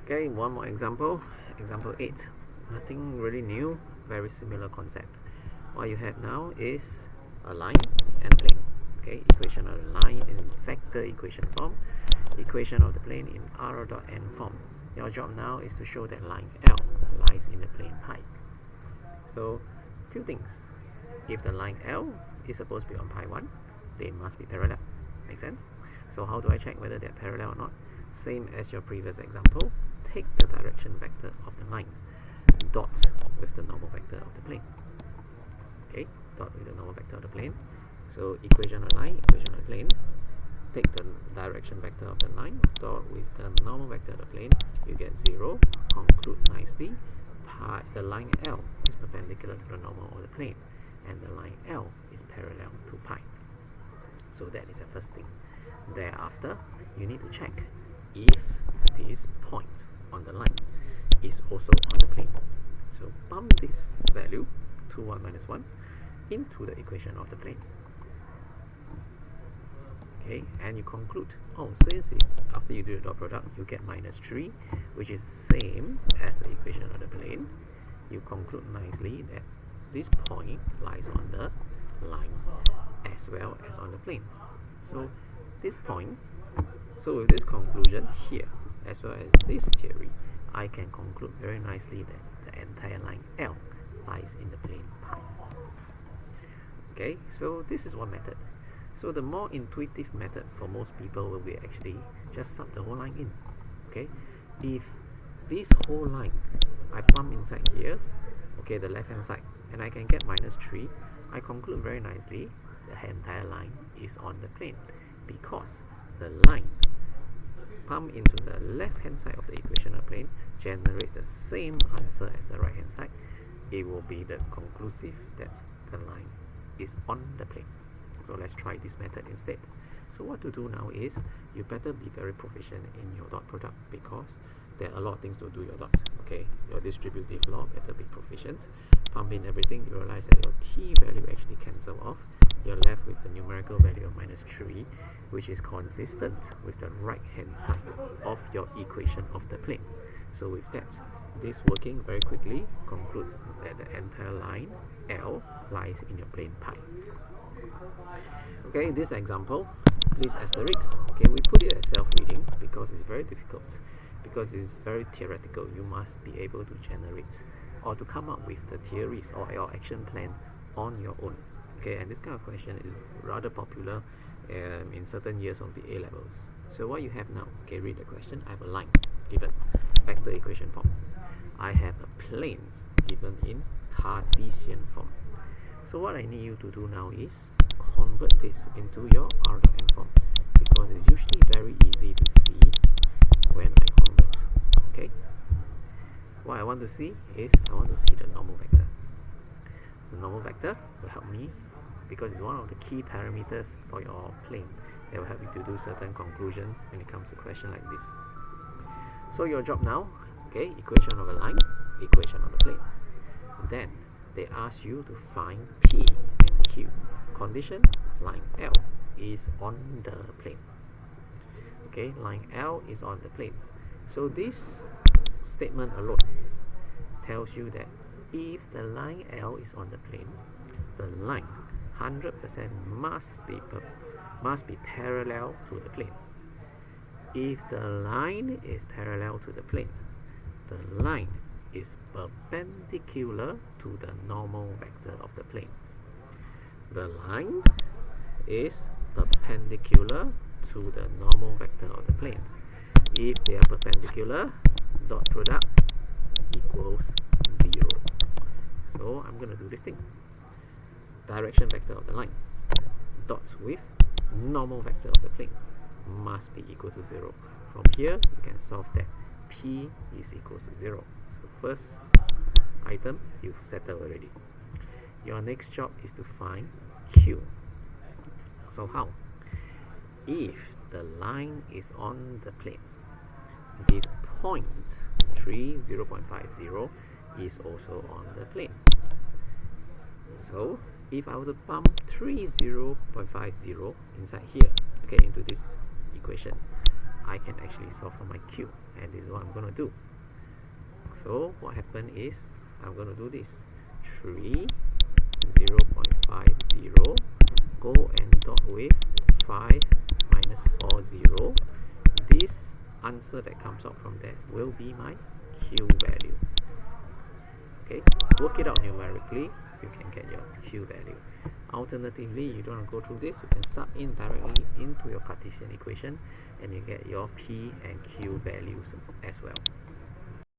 Okay, one more example. Example 8. Nothing really new, very similar concept. What you have now is a line and a plane. Okay, equation of the line in vector equation form, equation of the plane in r dot n form. Your job now is to show that line L lies in the plane pi. So, few things. If the line L is supposed to be on pi 1, they must be parallel. Make sense? So how do I check whether they're parallel or not? Same as your previous example, take the direction vector of the line, dot with the normal vector of the plane. Okay, dot with the normal vector of the plane. So equation of the line, equation of the plane, take the direction vector of the line, dot with the normal vector of the plane, you get 0, conclude nicely, the line L is perpendicular to the normal of the plane, and the line L is parallel to pi. So that is the first thing. Thereafter, you need to check if this point on the line is also on the plane. So pump this value, 2, 1 minus 1, into the equation of the plane. Okay, and you conclude, since after you do the dot product, you get minus 3, which is the same as the equation of the plane. You conclude nicely that this point lies on the line as well as on the plane. So this point, so with this conclusion here, as well as this theory, I can conclude very nicely that the entire line L lies in the plane pi. Okay, so this is one method. So the more intuitive method for most people will be actually just sub the whole line in. Okay, if this whole line I pump inside here, okay, the left hand side, and I can get minus 3, I conclude very nicely the entire line is on the plane, because the line pumped into the left hand side of the equation of plane generates the same answer as the right hand side. It will be the conclusive that the line is on the plane. So let's try this method instead. So what to do now is, you better be very proficient in your dot product, because there are a lot of things to do your dots. Okay, your distributive law better be proficient. Pump in everything, you realize that your t value actually cancel off. You're left with the numerical value of minus 3, which is consistent with the right hand side of your equation of the plane. So with that, this working very quickly concludes that the entire line L lies in your plane pi. Okay, in this example, please asterisk. Okay, we put it as self-reading because it's very difficult, because it's very theoretical. You must be able to generate or to come up with the theories or your action plan on your own. Okay, and this kind of question is rather popular in certain years of the A levels. So what you have now, okay, read the question. I have a line given, vector equation form. I have a plane given in Cartesian form. So what I need you to do now is convert this into your r dot n form, because it's usually very easy to see when I convert. Okay, what I want to see is, I want to see the normal vector. The normal vector will help me, because it's one of the key parameters for your plane that will help you to do certain conclusion when it comes to a question like this. So your job now, okay, equation of a line, equation of a plane. Then they ask you to find P and Q. Condition, line L is on the plane. Okay, line L is on the plane. So this statement alone tells you that if the line L is on the plane, the line 100% must be parallel to the plane. If the line is parallel to the plane, the line is perpendicular to the normal vector of the plane. The line is perpendicular to the normal vector of the plane. If they are perpendicular, dot product equals 0. So I'm going to do this thing. Direction vector of the line, dots with normal vector of the plane, must be equal to 0. From here, you can solve that P is equal to 0. So first item, you've settled already. Your next job is to find Q. So how? If the line is on the plane, this point 0.50 is also on the plane. So if I were to pump 30.50 inside here, okay, into this equation, I can actually solve for my Q, and this is what I'm going to do. So what happened is I'm going to do this 3 0.50, go and dot with 5 minus 40. This answer that comes out from that will be my Q value. Okay, work it out numerically, you can get your Q value. Alternatively, you don't want to go through this, you can sub in directly into your Cartesian equation and you get your P and Q values as well.